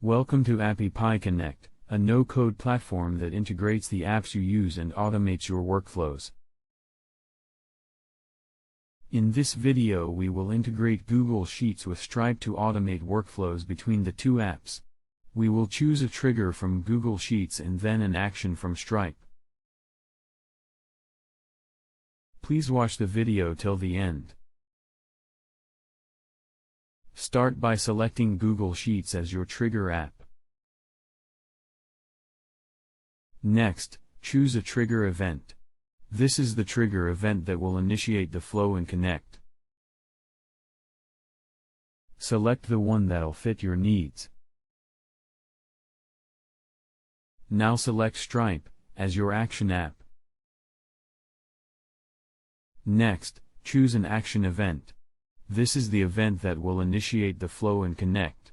Welcome to AppyPie Connect, a no-code platform that integrates the apps you use and automates your workflows. In this video we will integrate Google Sheets with Stripe to automate workflows between the two apps. We will choose a trigger from Google Sheets and then an action from Stripe. Please watch the video till the end. Start by selecting Google Sheets as your trigger app. Next, choose a trigger event. This is the trigger event that will initiate the flow and connect. Select the one that'll fit your needs. Now select Stripe as your action app. Next, choose an action event. This is the event that will initiate the flow and connect.